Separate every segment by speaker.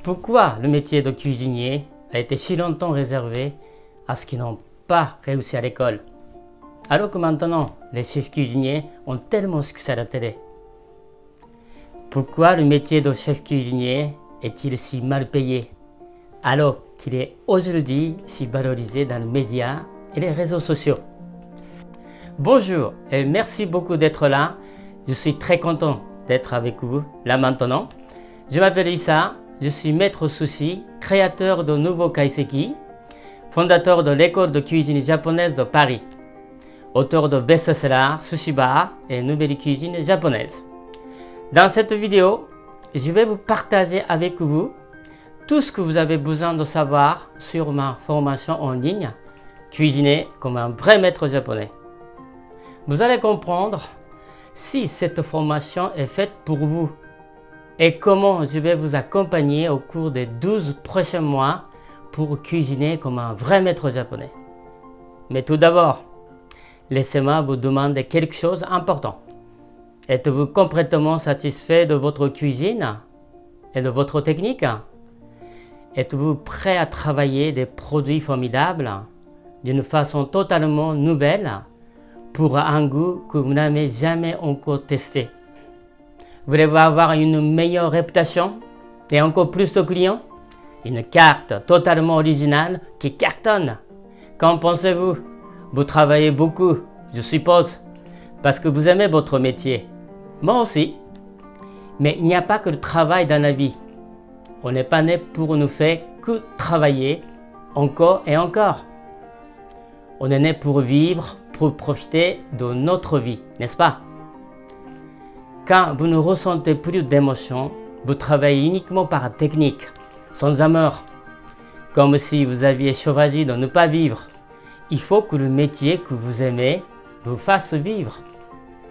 Speaker 1: Pourquoi le métier de cuisinier a été si longtemps réservé à ceux qui n'ont pas réussi à l'école, alors que maintenant les chefs cuisiniers ont tellement succès à la télé? Pourquoi le métier de chef cuisinier est-il si mal payé, alors qu'il est aujourd'hui si valorisé dans les médias et les réseaux sociaux? Bonjour et merci beaucoup d'être là. Je suis très content d'être avec vous là maintenant. Je m'appelle Issa, je suis maître sushi, créateur de Nouveau Kaiseki, fondateur de l'école de cuisine japonaise de Paris, auteur de best-sellers Sushi Bar et Nouvelle cuisine japonaise. Dans cette vidéo, je vais vous partager avec vous tout ce que vous avez besoin de savoir sur ma formation en ligne, Cuisiner comme un vrai maître japonais. Vous allez comprendre si cette formation est faite pour vous et comment je vais vous accompagner au cours des 12 prochains mois pour cuisiner comme un vrai maître japonais. Mais tout d'abord, laissez-moi vous demander quelque chose d'important. Êtes-vous complètement satisfait de votre cuisine et de votre technique? Êtes-vous prêt à travailler des produits formidables d'une façon totalement nouvelle pour un goût que vous n'avez jamais encore testé? Voulez-vous avoir une meilleure réputation et encore plus de clients? Une carte totalement originale qui cartonne. Qu'en pensez-vous? Vous travaillez beaucoup, je suppose, parce que vous aimez votre métier. Moi aussi. Mais il n'y a pas que le travail dans la vie. On n'est pas né pour ne faire que travailler encore et encore. On est né pour vivre, pour profiter de notre vie, n'est-ce pas? Quand vous ne ressentez plus d'émotion, vous travaillez uniquement par technique, sans amour, comme si vous aviez choisi de ne pas vivre. Il faut que le métier que vous aimez vous fasse vivre.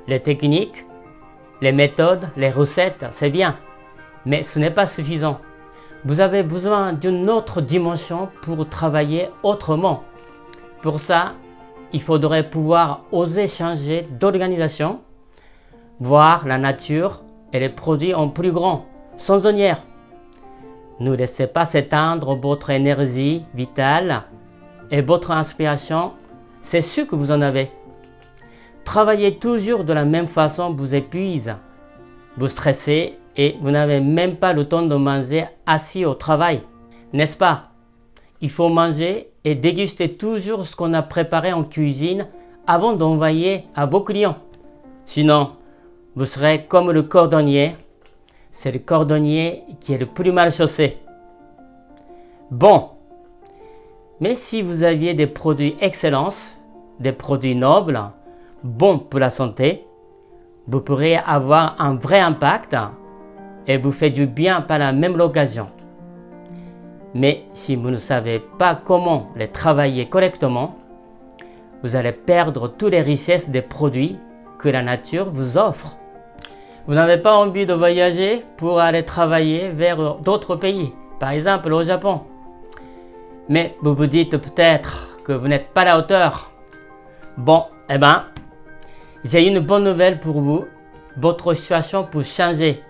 Speaker 1: Les techniques, les méthodes, les recettes, c'est bien, mais ce n'est pas suffisant. Vous avez besoin d'une autre dimension pour travailler autrement. Pour ça, il faudrait pouvoir oser changer d'organisation, voir la nature et les produits en plus grand, sans onière. Ne laissez pas s'éteindre votre énergie vitale et votre inspiration, c'est sûr que vous en avez. Travailler toujours de la même façon vous épuise, vous stressez et vous n'avez même pas le temps de manger assis au travail, n'est-ce pas? Il faut manger et déguster toujours ce qu'on a préparé en cuisine avant d'envoyer à vos clients. Sinon, vous serez comme le cordonnier. C'est le cordonnier qui est le plus mal chaussé. Bon, mais si vous aviez des produits excellence, des produits nobles, bons pour la santé, vous pourriez avoir un vrai impact et vous faire du bien par la même occasion. Mais si vous ne savez pas comment les travailler correctement, vous allez perdre toutes les richesses des produits que la nature vous offre. Vous n'avez pas envie de voyager pour aller travailler vers d'autres pays, par exemple au Japon. Mais vous vous dites peut-être que vous n'êtes pas à la hauteur. Bon, j'ai une bonne nouvelle pour vous. Votre situation peut changer.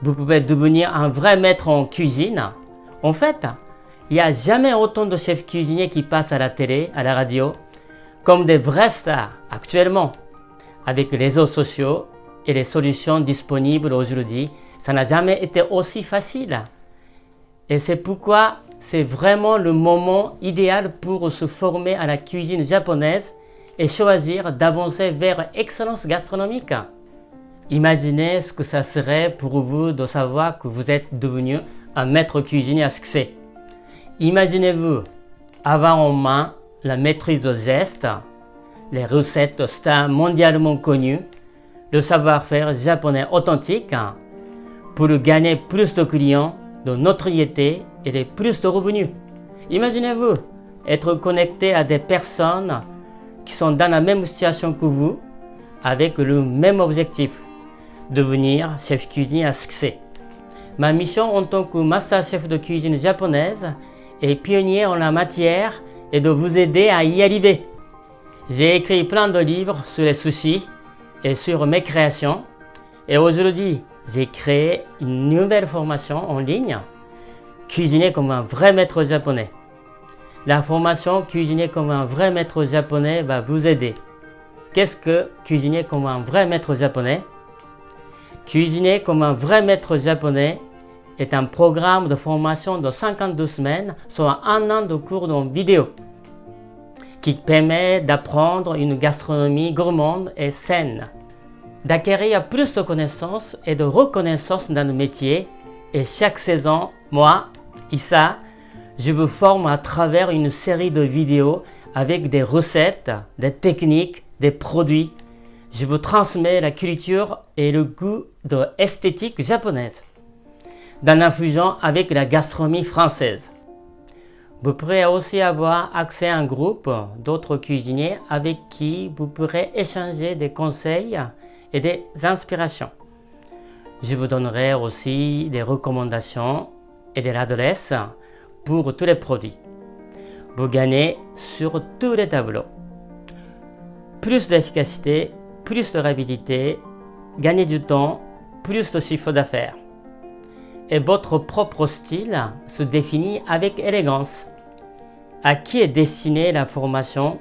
Speaker 1: Vous pouvez devenir un vrai maître en cuisine. En fait, il n'y a jamais autant de chefs cuisiniers qui passent à la télé, à la radio, comme des vrais stars actuellement. Avec les réseaux sociaux et les solutions disponibles aujourd'hui, ça n'a jamais été aussi facile. Et c'est pourquoi c'est vraiment le moment idéal pour se former à la cuisine japonaise et choisir d'avancer vers l'excellence gastronomique. Imaginez ce que ça serait pour vous de savoir que vous êtes devenu un maître cuisinier à succès. Imaginez-vous avoir en main la maîtrise de gestes, les recettes stars mondialement connues, le savoir-faire japonais authentique pour gagner plus de clients, de notoriété et de plus de revenus. Imaginez-vous être connecté à des personnes qui sont dans la même situation que vous, avec le même objectif, devenir chef cuisinier à succès. Ma mission en tant que master chef de cuisine japonaise et pionnier en la matière est de vous aider à y arriver. J'ai écrit plein de livres sur les sushis et sur mes créations. Et aujourd'hui, j'ai créé une nouvelle formation en ligne Cuisiner comme un vrai maître japonais. La formation Cuisiner comme un vrai maître japonais va vous aider. Qu'est-ce que cuisiner comme un vrai maître japonais? Cuisiner comme un vrai maître japonais est un programme de formation de 52 semaines, soit 1 an de cours en vidéo, qui permet d'apprendre une gastronomie gourmande et saine, d'acquérir plus de connaissances et de reconnaissance dans le métier. Et chaque saison, moi, Issa, je vous forme à travers une série de vidéos avec des recettes, des techniques, des produits. Je vous transmets la culture et le goût de l'esthétique japonaise, dans l'infusion avec la gastronomie française. Vous pourrez aussi avoir accès à un groupe d'autres cuisiniers avec qui vous pourrez échanger des conseils et des inspirations. Je vous donnerai aussi des recommandations et des adresses pour tous les produits. Vous gagnez sur tous les tableaux. Plus d'efficacité, plus de rapidité, gagner du temps, plus de chiffre d'affaires. Et votre propre style se définit avec élégance. À qui est destinée la formation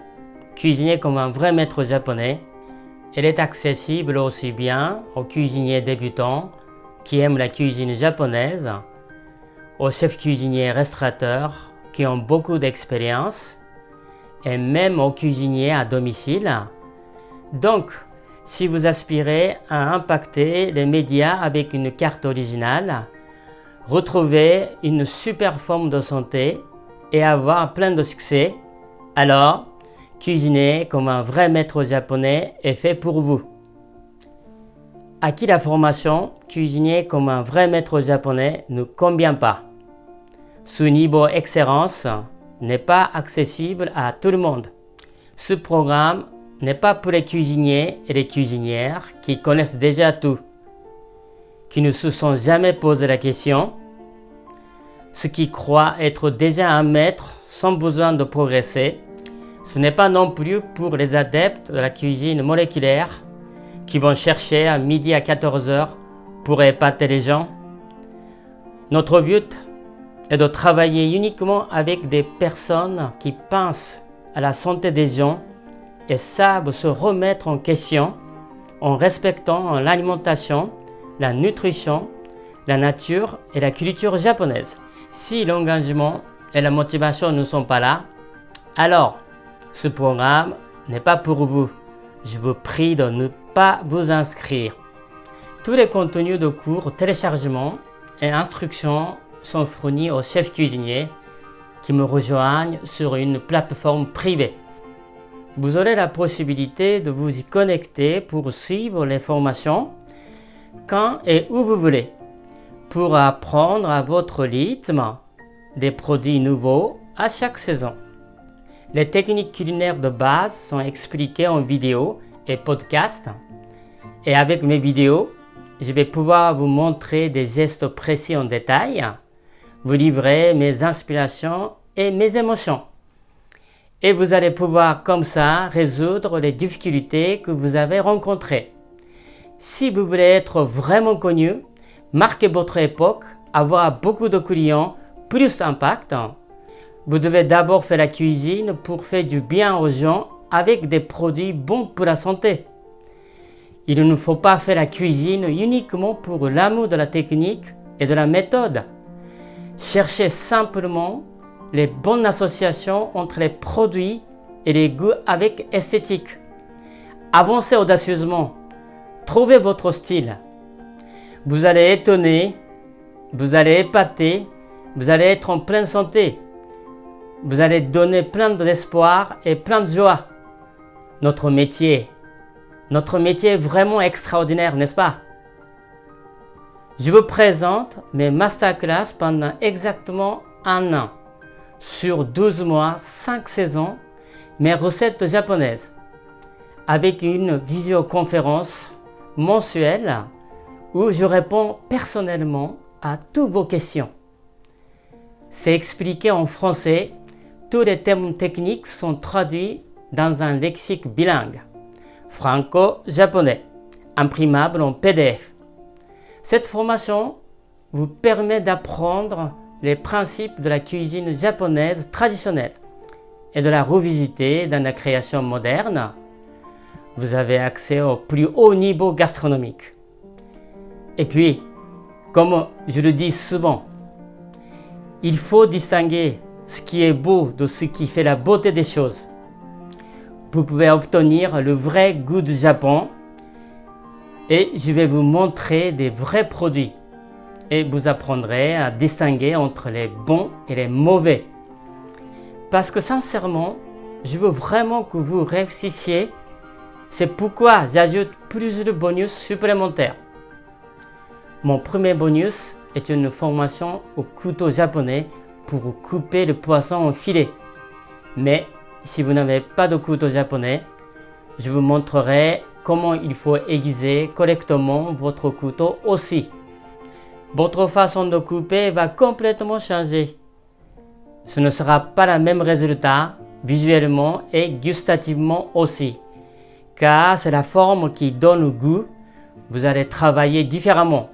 Speaker 1: Cuisiner comme un vrai maître japonais? Elle est accessible aussi bien aux cuisiniers débutants qui aiment la cuisine japonaise, aux chefs cuisiniers restaurateurs qui ont beaucoup d'expérience, et même aux cuisiniers à domicile. Donc, si vous aspirez à impacter les médias avec une carte originale, retrouver une super forme de santé et avoir plein de succès, alors cuisiner comme un vrai maître japonais est fait pour vous. À qui la formation Cuisiner comme un vrai maître japonais ne convient pas. Ce niveau excellence n'est pas accessible à tout le monde. Ce programme n'est pas pour les cuisiniers et les cuisinières qui connaissent déjà tout, qui ne se sont jamais posé la question, ceux qui croient être déjà un maître sans besoin de progresser. Ce n'est pas non plus pour les adeptes de la cuisine moléculaire qui vont chercher à midi à 14h pour épater les gens. Notre but est de travailler uniquement avec des personnes qui pensent à la santé des gens et savent se remettre en question en respectant l'alimentation, la nutrition, la nature et la culture japonaise. Si l'engagement et la motivation ne sont pas là, alors ce programme n'est pas pour vous. Je vous prie de ne pas vous inscrire. Tous les contenus de cours, téléchargements et instructions sont fournis aux chefs cuisiniers qui me rejoignent sur une plateforme privée. Vous aurez la possibilité de vous y connecter pour suivre les formations quand et où vous voulez, pour apprendre à votre rythme des produits nouveaux à chaque saison. Les techniques culinaires de base sont expliquées en vidéo et podcast. Et avec mes vidéos, je vais pouvoir vous montrer des gestes précis en détail, vous livrer mes inspirations et mes émotions. Et vous allez pouvoir comme ça résoudre les difficultés que vous avez rencontrées. Si vous voulez être vraiment connu, marquer votre époque, avoir beaucoup de clients, plus d'impact, vous devez d'abord faire la cuisine pour faire du bien aux gens avec des produits bons pour la santé. Il ne faut pas faire la cuisine uniquement pour l'amour de la technique et de la méthode. Cherchez simplement les bonnes associations entre les produits et les goûts avec esthétique. Avancez audacieusement. Trouvez votre style. Vous allez étonner, vous allez épater, vous allez être en pleine santé. Vous allez donner plein d'espoir et plein de joie. Notre métier est vraiment extraordinaire, n'est-ce pas? Je vous présente mes masterclass pendant exactement 1 an, sur 12 mois, 5 saisons, mes recettes japonaises, avec une visioconférence mensuelle où je réponds personnellement à toutes vos questions. C'est expliqué en français. Tous les termes techniques sont traduits dans un lexique bilingue, franco-japonais, imprimable en PDF. Cette formation vous permet d'apprendre les principes de la cuisine japonaise traditionnelle et de la revisiter dans la création moderne. Vous avez accès au plus haut niveau gastronomique. Et puis, comme je le dis souvent, il faut distinguer ce qui est beau de ce qui fait la beauté des choses. Vous pouvez obtenir le vrai goût du Japon et je vais vous montrer des vrais produits et vous apprendrez à distinguer entre les bons et les mauvais. Parce que sincèrement, je veux vraiment que vous réussissiez. C'est pourquoi j'ajoute plusieurs bonus supplémentaires. Mon premier bonus est une formation au couteau japonais pour couper le poisson en filets. Mais si vous n'avez pas de couteau japonais, je vous montrerai comment il faut aiguiser correctement votre couteau aussi. Votre façon de couper va complètement changer. Ce ne sera pas le même résultat visuellement et gustativement aussi, car c'est la forme qui donne le goût. Vous allez travailler différemment.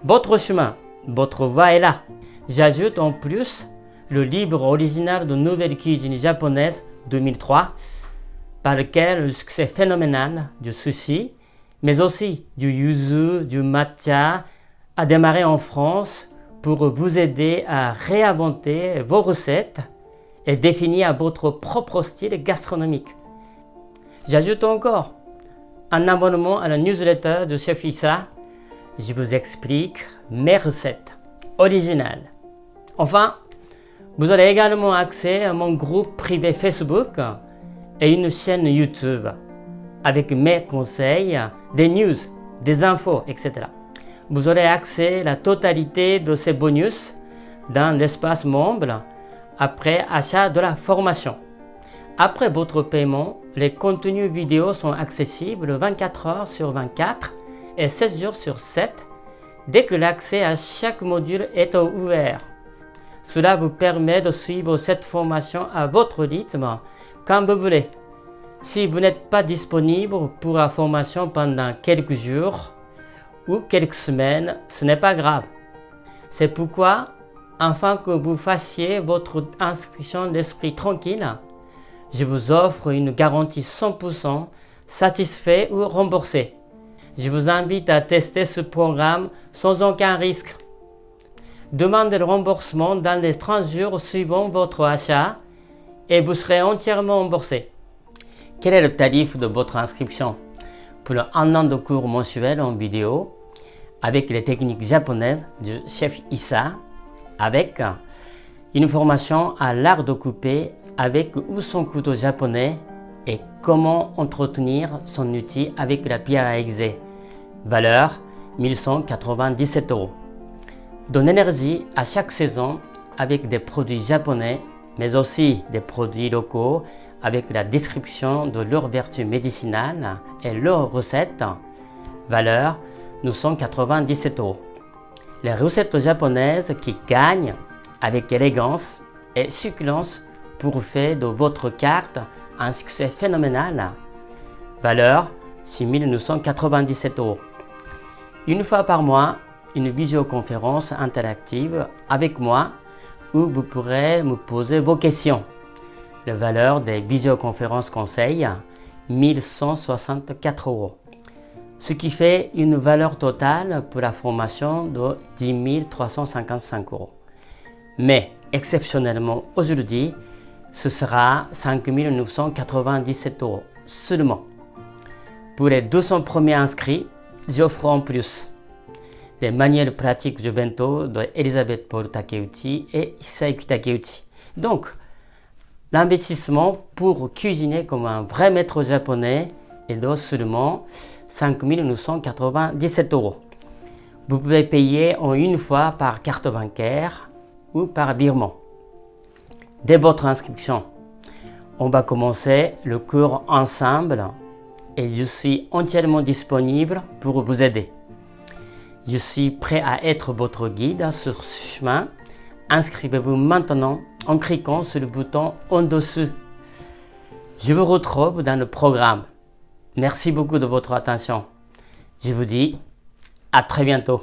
Speaker 1: Votre chemin, votre voie est là. J'ajoute en plus le livre original de Nouvelle Cuisine Japonaise 2003, par lequel le succès phénoménal du sushi, mais aussi du yuzu, du matcha, a démarré en France pour vous aider à réinventer vos recettes et définir votre propre style gastronomique. J'ajoute encore un abonnement à la newsletter de Chef Issa. Je vous explique mes recettes originales. Enfin, vous aurez également accès à mon groupe privé Facebook et une chaîne YouTube avec mes conseils, des news, des infos, etc. Vous aurez accès à la totalité de ces bonus dans l'espace membre après achat de la formation. Après votre paiement, les contenus vidéo sont accessibles 24 heures sur 24 et 16 jours sur 7 dès que l'accès à chaque module est ouvert. Cela vous permet de suivre cette formation à votre rythme quand vous voulez. Si vous n'êtes pas disponible pour la formation pendant quelques jours ou quelques semaines, ce n'est pas grave. C'est pourquoi, afin que vous fassiez votre inscription d'esprit tranquille, je vous offre une garantie 100% satisfait ou remboursé. Je vous invite à tester ce programme sans aucun risque. Demandez le remboursement dans les 30 jours suivant votre achat et vous serez entièrement remboursé. Quel est le tarif de votre inscription pour un an de cours mensuel en vidéo avec les techniques japonaises du chef Issa, avec une formation à l'art de couper avec ou son couteau japonais et comment entretenir son outil avec la pierre à aiguiser. Valeur 1197 €. De l'énergie à chaque saison avec des produits japonais, mais aussi des produits locaux avec la description de leurs vertus médicinales et leurs recettes. Valeur 997 €. Les recettes japonaises qui gagnent avec élégance et succulence pour faire de votre carte un succès phénoménal. Valeur 6997 €. Une fois par mois, une visioconférence interactive avec moi où vous pourrez me poser vos questions. La valeur des visioconférences conseils, 1164 €. Ce qui fait une valeur totale pour la formation de 10 355 €. Mais exceptionnellement aujourd'hui, ce sera 5 997 € seulement. Pour les 200 premiers inscrits, j'offre en plus les manuels pratiques du bento de Elisabeth Paul Takeuchi et Hisayuki Takeuchi. Donc, l'investissement pour cuisiner comme un vrai maître japonais est de seulement 5 997 €. Vous pouvez payer en une fois par carte bancaire ou par virement. Dès votre inscription, on va commencer le cours ensemble et je suis entièrement disponible pour vous aider. Je suis prêt à être votre guide sur ce chemin. Inscrivez-vous maintenant en cliquant sur le bouton en dessous. Je vous retrouve dans le programme. Merci beaucoup de votre attention. Je vous dis à très bientôt.